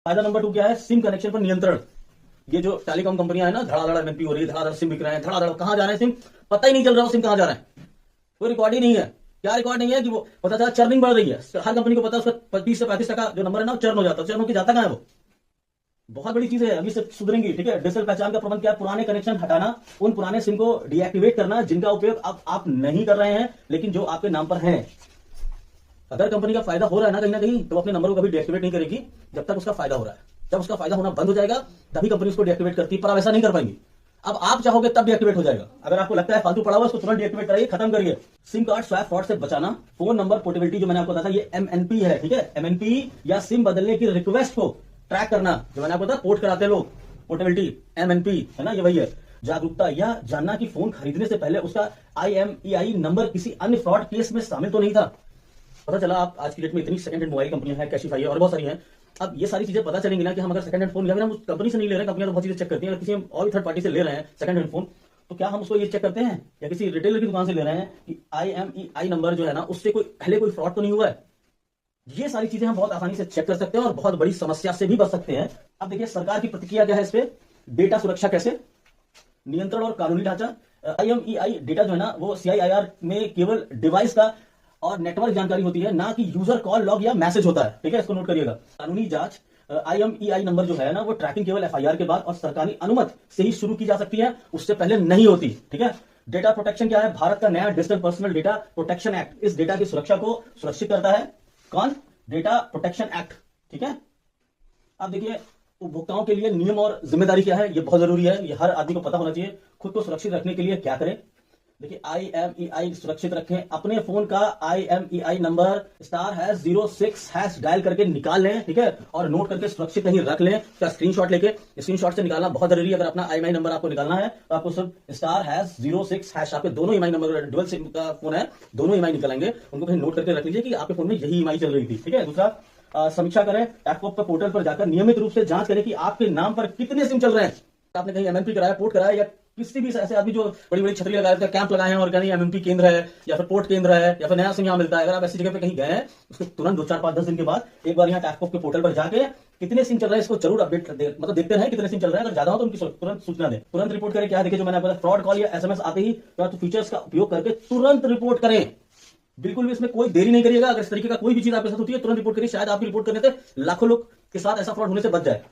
फायदा नंबर 2 क्या है? सिम कनेक्शन पर नियंत्रण। ये जो टेलीकॉम कंपनियां है ना, धड़ाधड़ एमएनपी हो रही है, धड़ाधड़ सिम बिक रहे हैं, धड़ाधड़ कहां जा रहे हैं सिम पता ही नहीं चल रहा है, सिम कहां जा रहा है, कोई रिकॉर्ड ही नहीं है। क्या रिकॉर्ड नहीं है कि वो पता चला चर्निंग बढ़ रही है, हर कंपनी को पता है उसका 30 से 35% जो नंबर है ना चर्न हो जाता है, चर्न होकर जाता कहां है वो। बहुत बड़ी चीज है, अभी से सुधरेंगी। ठीक है, डिजिटल पहचान का प्रबंध क्या है? पुराने कनेक्शन हटाना, उन पुराने सिम को डीएक्टिवेट करना जिनका उपयोग अब आप नहीं कर रहे हैं लेकिन जो आपके नाम पर हैं। अगर कंपनी का फायदा हो रहा है ना कहीं तो अपने नंबर को कभी डीएक्टिवेट नहीं करेगी जब तक उसका फायदा हो रहा है। जब उसका फायदा होना बंद हो जाएगा तभी कंपनी उसको डीएक्टिवेट करती है, पर आप ऐसा नहीं कर पाएंगी। अब आप चाहोगे तब डीएक्टिवेट हो जाएगा। अगर आपको लगता है फालतू पड़ा हुआ उसको तुरंत डीएक्टिवेट कराइए, खत्म करिए। सिम कार्ड स्वैप फ्रॉड से बचाना, फोन नंबर पोर्टेबिलिटी जो मैंने आपको बताया ये एमएनपी है। ठीक है, एमएनपी या सिम बदलने की रिक्वेस्ट को ट्रैक करना, जो मैंने आपको बताया पोर्ट कराते हैं लोग, पोर्टेबिलिटी एमएनपी है ना, ये वही है। जागरूकता, यह जानना कि फोन खरीदने से पहले उसका IMEI नंबर किसी अन्य फ्रॉड केस में शामिल तो नहीं था। पता चला आप आज की डेट में इतनी सेकंड हैंड मोबाइल कंपनियां हैं, कैशिफाई है और बहुत सारी हैं। अब ये सारी चीजें पता चलेंगी ना कि हम अगर सेकंड हैंड फोन या फिर हम उस कंपनी से नहीं ले रहे हैं, कंपनियां तो बहुत चीजें चेक करती हैं, अगर किसी हम और थर्ड पार्टी से ले रहे हैं सेकंड हैंड फोन तो क्या हम उसको ये चेक करते हैं या किसी रिटेलर की दुकान से ले रहे हैं कि IMEI नंबर जो है ना उससे कोई पहले कोई फ्रॉड तो नहीं हुआ है। ये सारी चीजें हम बहुत आसानी से चेक कर सकते हैं और बहुत बड़ी समस्या से भी बच सकते हैं। अब देखिए सरकार की प्रतिक्रिया क्या है इस पे, डेटा सुरक्षा कैसे, नियंत्रण और कानूनी ढांचा। IMEI डेटा जो है ना वो CIIR में केवल डिवाइस का और नेटवर्क जानकारी होती है, ना कि यूजर कॉल लॉग या मैसेज होता है। ठीक है, इसको नोट करिएगा। कानूनी जांच, IMEI नंबर जो है ना वो ट्रैकिंग केवल FIR के बाद और सरकारी अनुमति से ही शुरू की जा सकती है, उससे पहले नहीं होती। ठीक है, डेटा प्रोटेक्शन क्या है? भारत का नया digital personal data protection act इस डेटा की सुरक्षा को सुरक्षित करता है। कौन? Data protection act. ठीक है, अब देखिए उपभोक्ताओं के लिए नियम और जिम्मेदारी क्या है, ये बहुत जरूरी है, ये हर आदमी को पता होना चाहिए। खुद को सुरक्षित रखने के लिए क्या करें? देखिए IMEI सुरक्षित रखें, अपने फोन का IMEI नंबर *06# डायल करके निकाल लें। ठीक है, और नोट करके सुरक्षित कहीं रख लें, क्या स्क्रीनशॉट लेके, स्क्रीनशॉट से निकालना बहुत जरूरी है। अगर अपना IMEI नंबर आपको निकालना है तो आपको सिर्फ *06# आपके दोनों EMI नंबर, डुअल सिम का फोन है, दोनों EMI निकालेंगे, उनको कहीं नोट करके रख लीजिए कि आपके फोन में यही EMI चल रही थी। ठीक है, दूसरा समीक्षा करें, टैपकॉप पोर्टल पर जाकर नियमित रूप से जांच करें कि आपके नाम पर कितने सिम चल रहे हैं। आपने कहीं MNP कराया, पोर्ट कराया, या किसी भी ऐसे आदमी जो बड़ी बड़ी छतरी लगाए, कैंप लगाए हैं और कहीं MNP केंद्र है या फिर पोर्ट केंद्र है या फिर नया सिम यहाँ मिलता है, अगर आप ऐसी जगह पे कहीं गए हैं उसके तुरंत 2, 4, 5, 10 दिन के बाद एक बार यहाँ टैपकॉप के पोर्टल पर जाके कितने सिम चल रहे हैं इसको जरूर अपडेट मतलब देखते रहे कितने सिम चल रहे हैं। अगर ज्यादा हो तो उनकी तुरंत सूचना दें, तुरंत रिपोर्ट करें। क्या देखिए जो मैंने बताया, फ्रॉड कॉल या SMS आते ही तो फीचर्स का उपयोग करके तुरंत रिपोर्ट करें। बिल्कुल भी इसमें कोई देरी नहीं करिएगा। अगर इस तरीके का कोई भी चीज आपके साथ होती है तुरंत रिपोर्ट करिए, शायद आपकी रिपोर्ट करने से लाखों लोग के साथ ऐसा फ्रॉड होने से बच जाए।